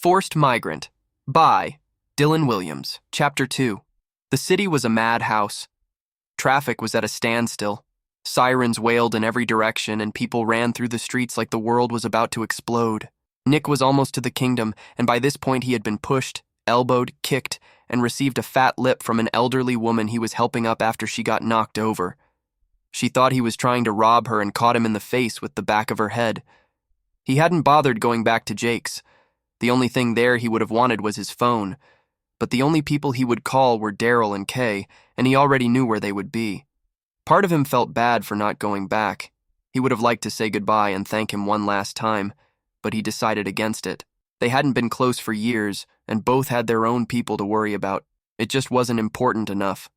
Forced Migrant by Dylan Williams. Chapter 2. The city was a madhouse. Traffic was at a standstill. Sirens wailed in every direction, and people ran through the streets like the world was about to explode. Nick was almost to the kingdom, and by this point he had been pushed, elbowed, kicked, and received a fat lip from an elderly woman he was helping up after she got knocked over. She thought he was trying to rob her and caught him in the face with the back of her head. He hadn't bothered going back to Jake's. The only thing there he would have wanted was his phone, but the only people he would call were Daryl and Kay, and he already knew where they would be. Part of him felt bad for not going back. He would have liked to say goodbye and thank him one last time, but he decided against it. They hadn't been close for years, and both had their own people to worry about. It just wasn't important enough.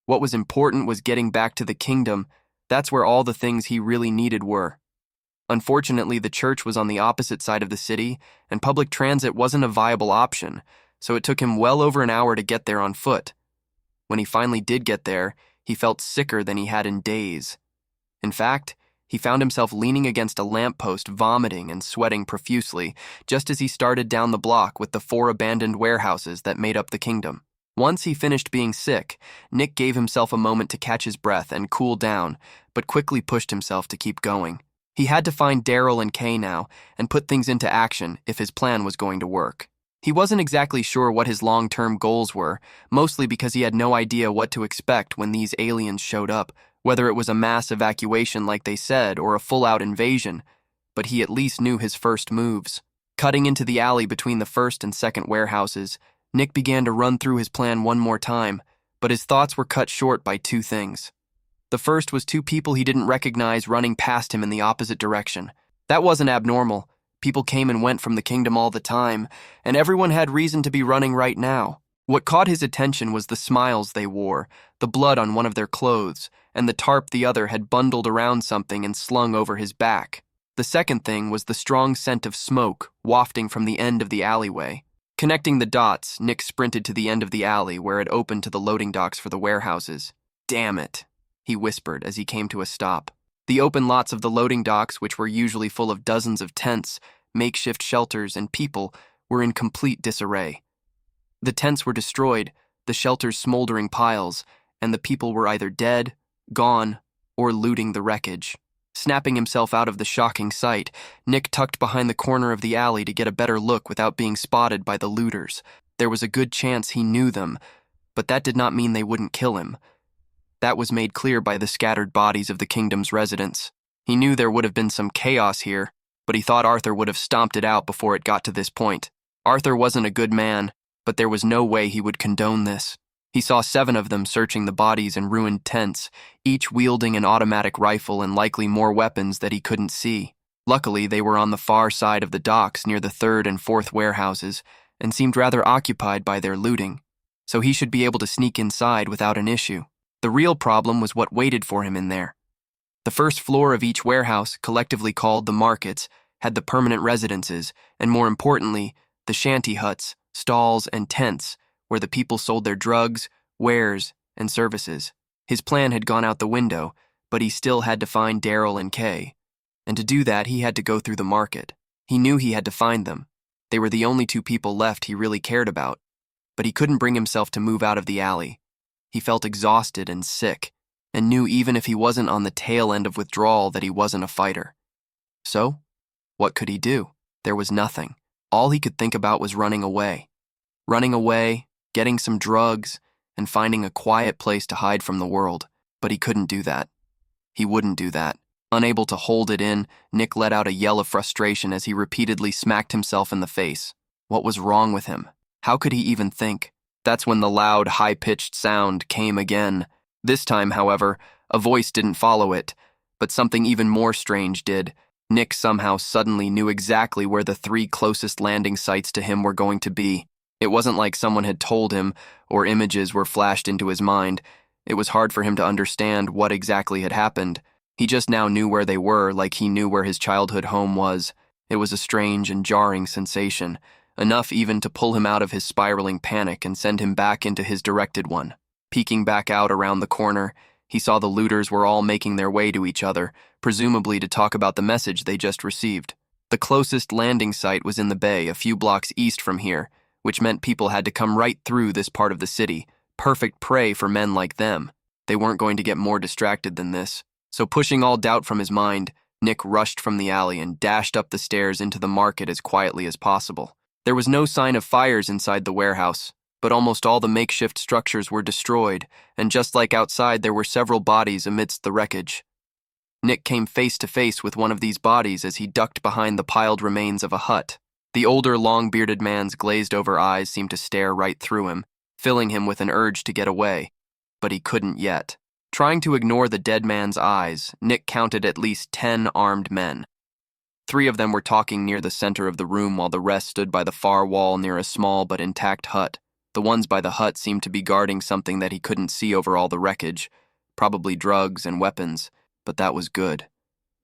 What was important was getting back to the kingdom. That's where all the things he really needed were. Unfortunately, the church was on the opposite side of the city, and public transit wasn't a viable option, so it took him well over an hour to get there on foot. When he finally did get there, he felt sicker than he had in days. In fact, he found himself leaning against a lamppost, vomiting and sweating profusely, just as he started down the block with the 4 abandoned warehouses that made up the kingdom. Once he finished being sick, Nick gave himself a moment to catch his breath and cool down, but quickly pushed himself to keep going. He had to find Daryl and Kay now and put things into action if his plan was going to work. He wasn't exactly sure what his long-term goals were, mostly because he had no idea what to expect when these aliens showed up, whether it was a mass evacuation like they said or a full-out invasion, but he at least knew his first moves. Cutting into the alley between the first and second warehouses, Nick began to run through his plan one more time, but his thoughts were cut short by 2 things. The first was 2 people he didn't recognize running past him in the opposite direction. That wasn't abnormal. People came and went from the kingdom all the time, and everyone had reason to be running right now. What caught his attention was the smiles they wore, the blood on one of their clothes, and the tarp the other had bundled around something and slung over his back. The second thing was the strong scent of smoke wafting from the end of the alleyway. Connecting the dots, Nick sprinted to the end of the alley where it opened to the loading docks for the warehouses. Damn it, he whispered as he came to a stop. The open lots of the loading docks, which were usually full of dozens of tents, makeshift shelters, and people, were in complete disarray. The tents were destroyed, the shelters smoldering piles, and the people were either dead, gone, or looting the wreckage. Snapping himself out of the shocking sight, Nick tucked behind the corner of the alley to get a better look without being spotted by the looters. There was a good chance he knew them, but that did not mean they wouldn't kill him. That was made clear by the scattered bodies of the kingdom's residents. He knew there would have been some chaos here, but he thought Arthur would have stomped it out before it got to this point. Arthur wasn't a good man, but there was no way he would condone this. He saw 7 of them searching the bodies and ruined tents, each wielding an automatic rifle and likely more weapons that he couldn't see. Luckily, they were on the far side of the docks near the 3rd and 4th warehouses and seemed rather occupied by their looting, so he should be able to sneak inside without an issue. The real problem was what waited for him in there. The first floor of each warehouse, collectively called the markets, had the permanent residences, and more importantly, the shanty huts, stalls, and tents, where the people sold their drugs, wares, and services. His plan had gone out the window, but he still had to find Daryl and Kay. And to do that, he had to go through the market. He knew he had to find them. They were the only 2 people left he really cared about, but he couldn't bring himself to move out of the alley. He felt exhausted and sick, and knew even if he wasn't on the tail end of withdrawal that he wasn't a fighter. So, what could he do? There was nothing. All he could think about was running away. Running away, getting some drugs, and finding a quiet place to hide from the world. But he couldn't do that. He wouldn't do that. Unable to hold it in, Nick let out a yell of frustration as he repeatedly smacked himself in the face. What was wrong with him? How could he even think? That's when the loud, high-pitched sound came again. This time, however, a voice didn't follow it, but something even more strange did. Nick somehow suddenly knew exactly where the 3 closest landing sites to him were going to be. It wasn't like someone had told him, or images were flashed into his mind. It was hard for him to understand what exactly had happened. He just now knew where they were, like he knew where his childhood home was. It was a strange and jarring sensation, enough even to pull him out of his spiraling panic and send him back into his directed one. Peeking back out around the corner, he saw the looters were all making their way to each other, presumably to talk about the message they just received. The closest landing site was in the bay, a few blocks east from here, which meant people had to come right through this part of the city, perfect prey for men like them. They weren't going to get more distracted than this. So pushing all doubt from his mind, Nick rushed from the alley and dashed up the stairs into the market as quietly as possible. There was no sign of fires inside the warehouse, but almost all the makeshift structures were destroyed, and just like outside, there were several bodies amidst the wreckage. Nick came face to face with one of these bodies as he ducked behind the piled remains of a hut. The older, long-bearded man's glazed-over eyes seemed to stare right through him, filling him with an urge to get away, but he couldn't yet. Trying to ignore the dead man's eyes, Nick counted at least 10 armed men. 3 of them were talking near the center of the room while the rest stood by the far wall near a small but intact hut. The ones by the hut seemed to be guarding something that he couldn't see over all the wreckage, probably drugs and weapons, but that was good.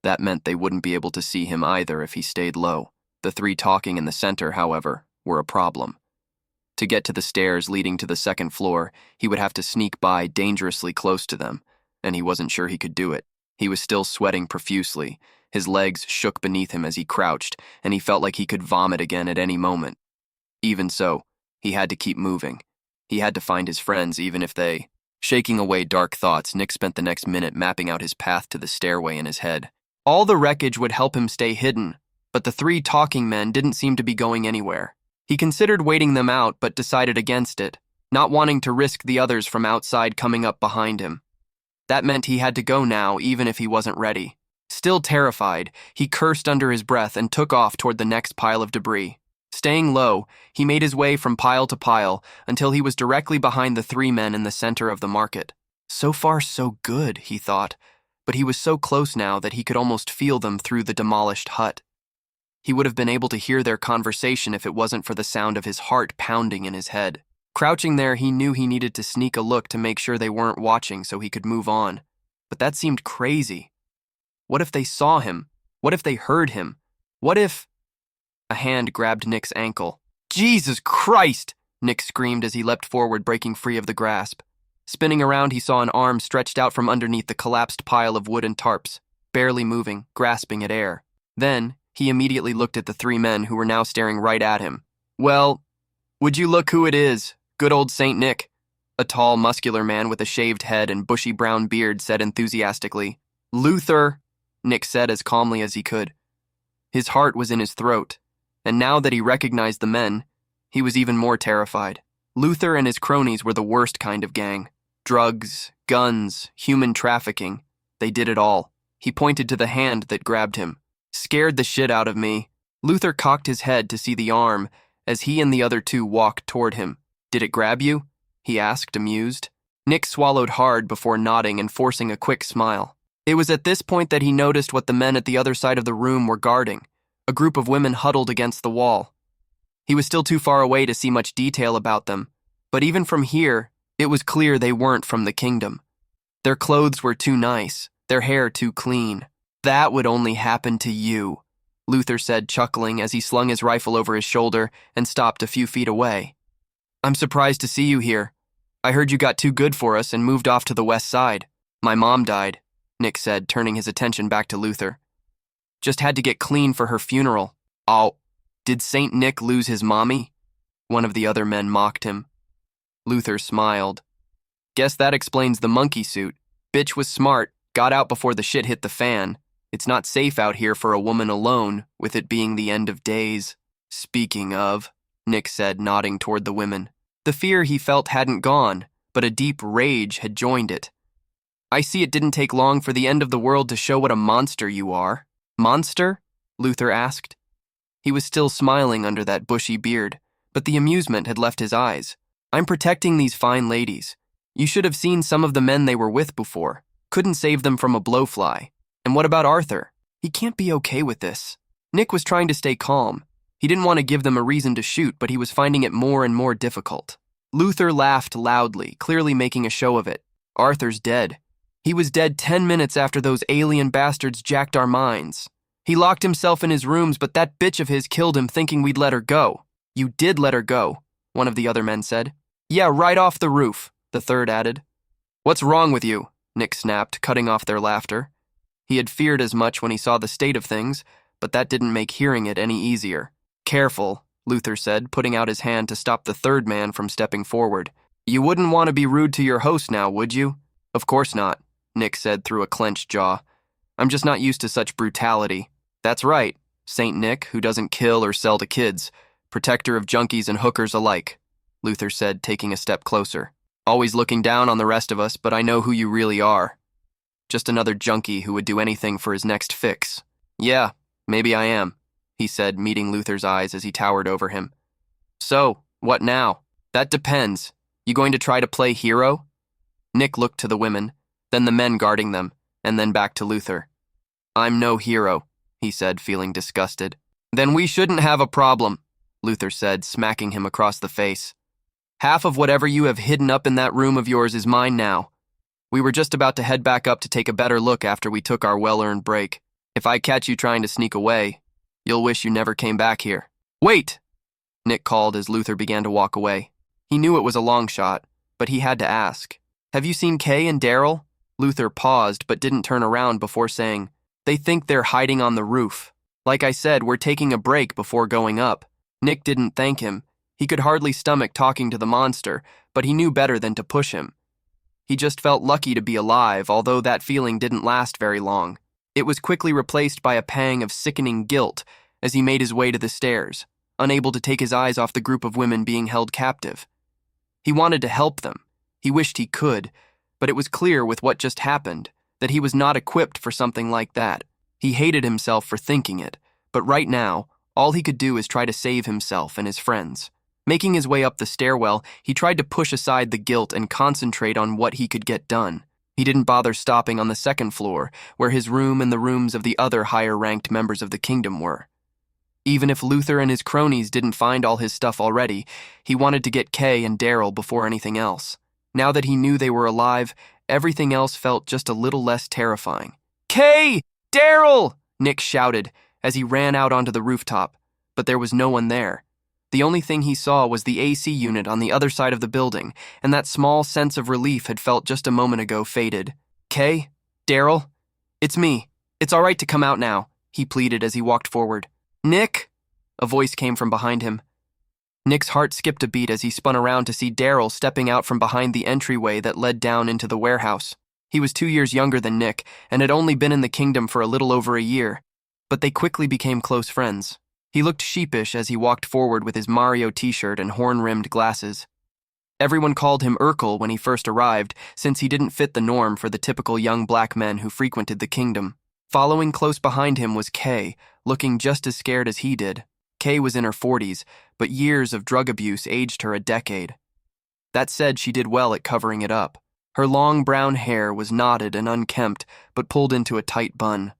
That meant they wouldn't be able to see him either if he stayed low. The 3 talking in the center, however, were a problem. To get to the stairs leading to the second floor, he would have to sneak by dangerously close to them, and he wasn't sure he could do it. He was still sweating profusely. His legs shook beneath him as he crouched, and he felt like he could vomit again at any moment. Even so, he had to keep moving. He had to find his friends even if they... Shaking away dark thoughts, Nick spent the next minute mapping out his path to the stairway in his head. All the wreckage would help him stay hidden, but the 3 talking men didn't seem to be going anywhere. He considered waiting them out but decided against it, not wanting to risk the others from outside coming up behind him. That meant he had to go now even if he wasn't ready. Still terrified, he cursed under his breath and took off toward the next pile of debris. Staying low, he made his way from pile to pile until he was directly behind the 3 men in the center of the market. So far so good, he thought, but he was so close now that he could almost feel them through the demolished hut. He would have been able to hear their conversation if it wasn't for the sound of his heart pounding in his head. Crouching there, he knew he needed to sneak a look to make sure they weren't watching so he could move on. But that seemed crazy. What if they saw him? What if they heard him? What if... A hand grabbed Nick's ankle. "Jesus Christ!" Nick screamed as he leapt forward, breaking free of the grasp. Spinning around, he saw an arm stretched out from underneath the collapsed pile of wood and tarps, barely moving, grasping at air. Then, he immediately looked at the 3 men who were now staring right at him. "Well, would you look who it is? Good old Saint Nick," a tall, muscular man with a shaved head and bushy brown beard said enthusiastically. "Luther," Nick said as calmly as he could. His heart was in his throat, and now that he recognized the men, he was even more terrified. Luther and his cronies were the worst kind of gang. Drugs, guns, human trafficking. They did it all. He pointed to the hand that grabbed him. "Scared the shit out of me." Luther cocked his head to see the arm as he and the other 2 walked toward him. "Did it grab you?" he asked, amused. Nick swallowed hard before nodding and forcing a quick smile. It was at this point that he noticed what the men at the other side of the room were guarding. A group of women huddled against the wall. He was still too far away to see much detail about them, but even from here, it was clear they weren't from the kingdom. Their clothes were too nice, their hair too clean. "That would only happen to you," Luther said, chuckling as he slung his rifle over his shoulder and stopped a few feet away. "I'm surprised to see you here. I heard you got too good for us and moved off to the west side." "My mom died," Nick said, turning his attention back to Luther. "Just had to get clean for her funeral." "Oh, did Saint Nick lose his mommy?" One of the other men mocked him. Luther smiled. "Guess that explains the monkey suit. Bitch was smart, got out before the shit hit the fan. It's not safe out here for a woman alone, with it being the end of days." "Speaking of," Nick said, nodding toward the women. The fear he felt hadn't gone, but a deep rage had joined it. "I see it didn't take long for the end of the world to show what a monster you are." "Monster?" Luther asked. He was still smiling under that bushy beard, but the amusement had left his eyes. "I'm protecting these fine ladies. You should have seen some of the men they were with before. Couldn't save them from a blowfly. And what about Arthur? He can't be okay with this." Nick was trying to stay calm. He didn't want to give them a reason to shoot, but he was finding it more and more difficult. Luther laughed loudly, clearly making a show of it. "Arthur's dead. He was dead 10 minutes after those alien bastards jacked our minds. He locked himself in his rooms, but that bitch of his killed him thinking we'd let her go." "You did let her go," one of the other men said. "Yeah, right off the roof," the third added. "What's wrong with you?" Nick snapped, cutting off their laughter. He had feared as much when he saw the state of things, but that didn't make hearing it any easier. "Careful," Luther said, putting out his hand to stop the third man from stepping forward. "You wouldn't want to be rude to your host now, would you?" "Of course not," Nick said through a clenched jaw. "I'm just not used to such brutality." "That's right, Saint Nick, who doesn't kill or sell to kids, protector of junkies and hookers alike," Luther said, taking a step closer. "Always looking down on the rest of us, but I know who you really are. Just another junkie who would do anything for his next fix." "Yeah, maybe I am," he said, meeting Luther's eyes as he towered over him. "So, what now?" "That depends. You going to try to play hero?" Nick looked to the women, then the men guarding them, and then back to Luther. "I'm no hero," he said, feeling disgusted. "Then we shouldn't have a problem," Luther said, smacking him across the face. "Half of whatever you have hidden up in that room of yours is mine now. We were just about to head back up to take a better look after we took our well-earned break. If I catch you trying to sneak away, you'll wish you never came back here." "Wait!" Nick called as Luther began to walk away. He knew it was a long shot, but he had to ask. "Have you seen Kay and Daryl?" Luther paused but didn't turn around before saying, "They think they're hiding on the roof. Like I said, we're taking a break before going up." Nick didn't thank him. He could hardly stomach talking to the monster, but he knew better than to push him. He just felt lucky to be alive, although that feeling didn't last very long. It was quickly replaced by a pang of sickening guilt as he made his way to the stairs, unable to take his eyes off the group of women being held captive. He wanted to help them. He wished he could, but it was clear with what just happened that he was not equipped for something like that. He hated himself for thinking it, but right now, all he could do is try to save himself and his friends. Making his way up the stairwell, he tried to push aside the guilt and concentrate on what he could get done. He didn't bother stopping on the second floor, where his room and the rooms of the other higher-ranked members of the kingdom were. Even if Luther and his cronies didn't find all his stuff already, he wanted to get Kay and Daryl before anything else. Now that he knew they were alive, everything else felt just a little less terrifying. "Kay! Daryl!" Nick shouted as he ran out onto the rooftop, but there was no one there. The only thing he saw was the AC unit on the other side of the building, and that small sense of relief had felt just a moment ago faded. "Kay? Daryl? It's me. It's all right to come out now," he pleaded as he walked forward. "Nick?" A voice came from behind him. Nick's heart skipped a beat as he spun around to see Daryl stepping out from behind the entryway that led down into the warehouse. He was 2 years younger than Nick and had only been in the kingdom for a little over a year, but they quickly became close friends. He looked sheepish as he walked forward with his Mario t-shirt and horn-rimmed glasses. Everyone called him Urkel when he first arrived, since he didn't fit the norm for the typical young black men who frequented the kingdom. Following close behind him was Kay, looking just as scared as he did. Kay was in her 40s, but years of drug abuse aged her a decade. That said, she did well at covering it up. Her long brown hair was knotted and unkempt, but pulled into a tight bun.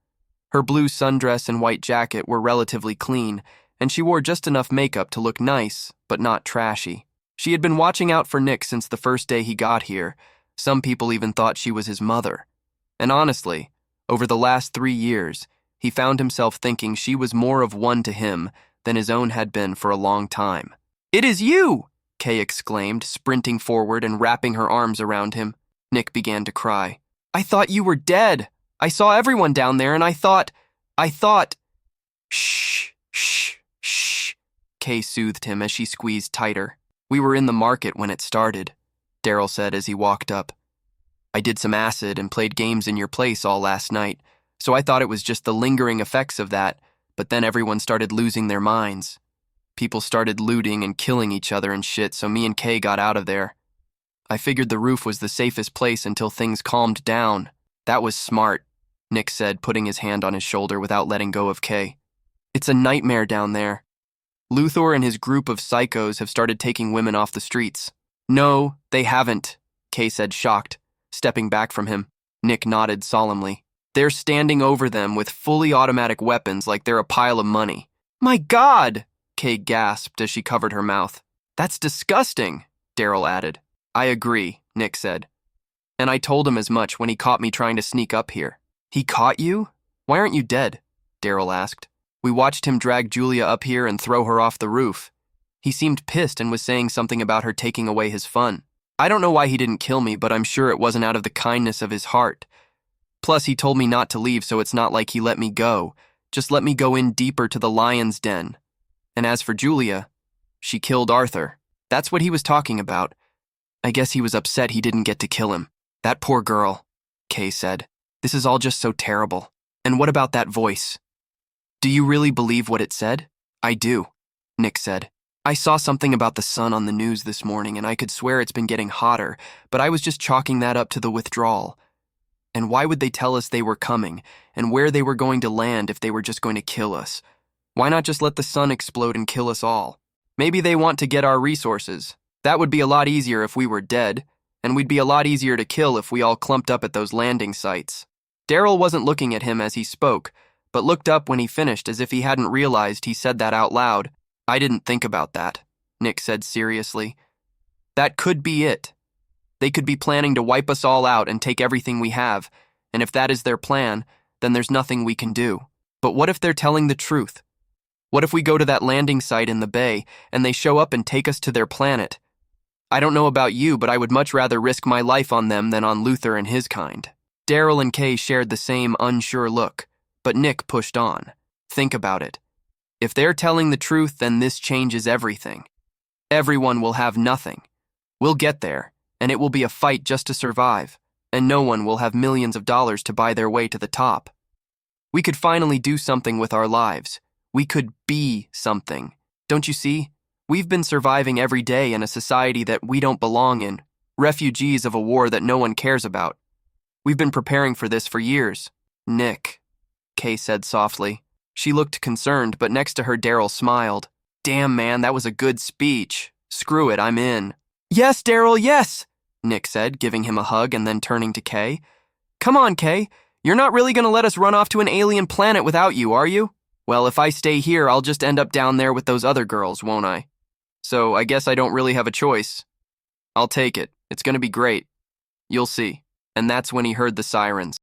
Her blue sundress and white jacket were relatively clean, and she wore just enough makeup to look nice, but not trashy. She had been watching out for Nick since the first day he got here. Some people even thought she was his mother. And honestly, over the last 3 years, he found himself thinking she was more of one to him than his own had been for a long time. "It is you!" Kay exclaimed, sprinting forward and wrapping her arms around him. Nick began to cry. "I thought you were dead. I saw everyone down there and I thought... Shh, shh, shh, Kay soothed him as she squeezed tighter. "We were in the market when it started," Daryl said as he walked up. "I did some acid and played games in your place all last night, so I thought it was just the lingering effects of that, but then everyone started losing their minds. People started looting and killing each other and shit, so me and Kay got out of there. I figured the roof was the safest place until things calmed down." "That was smart," Nick said, putting his hand on his shoulder without letting go of Kay. "It's a nightmare down there. Luthor and his group of psychos have started taking women off the streets." "No, they haven't," Kay said, shocked, stepping back from him. Nick nodded solemnly. "They're standing over them with fully automatic weapons like they're a pile of money." "My God!" Kay gasped as she covered her mouth. "That's disgusting," Daryl added. "I agree," Nick said. "And I told him as much when he caught me trying to sneak up here." "He caught you? Why aren't you dead?" Daryl asked. "We watched him drag Julia up here and throw her off the roof. He seemed pissed and was saying something about her taking away his fun. I don't know why he didn't kill me, but I'm sure it wasn't out of the kindness of his heart. Plus, he told me not to leave, so it's not like he let me go. Just let me go in deeper to the lion's den. And as for Julia, she killed Arthur. That's what he was talking about. I guess he was upset he didn't get to kill him. That poor girl, Kay said. This is all just so terrible. And what about that voice? Do you really believe what it said? I do, Nick said. I saw something about the sun on the news this morning, and I could swear it's been getting hotter, but I was just chalking that up to the withdrawal. And why would they tell us they were coming, and where they were going to land if they were just going to kill us? Why not just let the sun explode and kill us all? Maybe they want to get our resources. That would be a lot easier if we were dead, and we'd be a lot easier to kill if we all clumped up at those landing sites. Daryl wasn't looking at him as he spoke, but looked up when he finished as if he hadn't realized he said that out loud. I didn't think about that, Nick said seriously. That could be it. They could be planning to wipe us all out and take everything we have, and if that is their plan, then there's nothing we can do. But what if they're telling the truth? What if we go to that landing site in the bay and they show up and take us to their planet? I don't know about you, but I would much rather risk my life on them than on Luther and his kind. Daryl and Kay shared the same unsure look, but Nick pushed on. Think about it. If they're telling the truth, then this changes everything. Everyone will have nothing. We'll get there, and it will be a fight just to survive, and no one will have millions of dollars to buy their way to the top. We could finally do something with our lives. We could be something. Don't you see? We've been surviving every day in a society that we don't belong in, refugees of a war that no one cares about. We've been preparing for this for years. Nick, Kay said softly. She looked concerned, but next to her Daryl smiled. Damn, man, that was a good speech. Screw it, I'm in. Yes, Daryl, yes, Nick said, giving him a hug and then turning to Kay. Come on, Kay. You're not really going to let us run off to an alien planet without you, are you? Well, if I stay here, I'll just end up down there with those other girls, won't I? So I guess I don't really have a choice. I'll take it. It's going to be great. You'll see. And that's when he heard the sirens.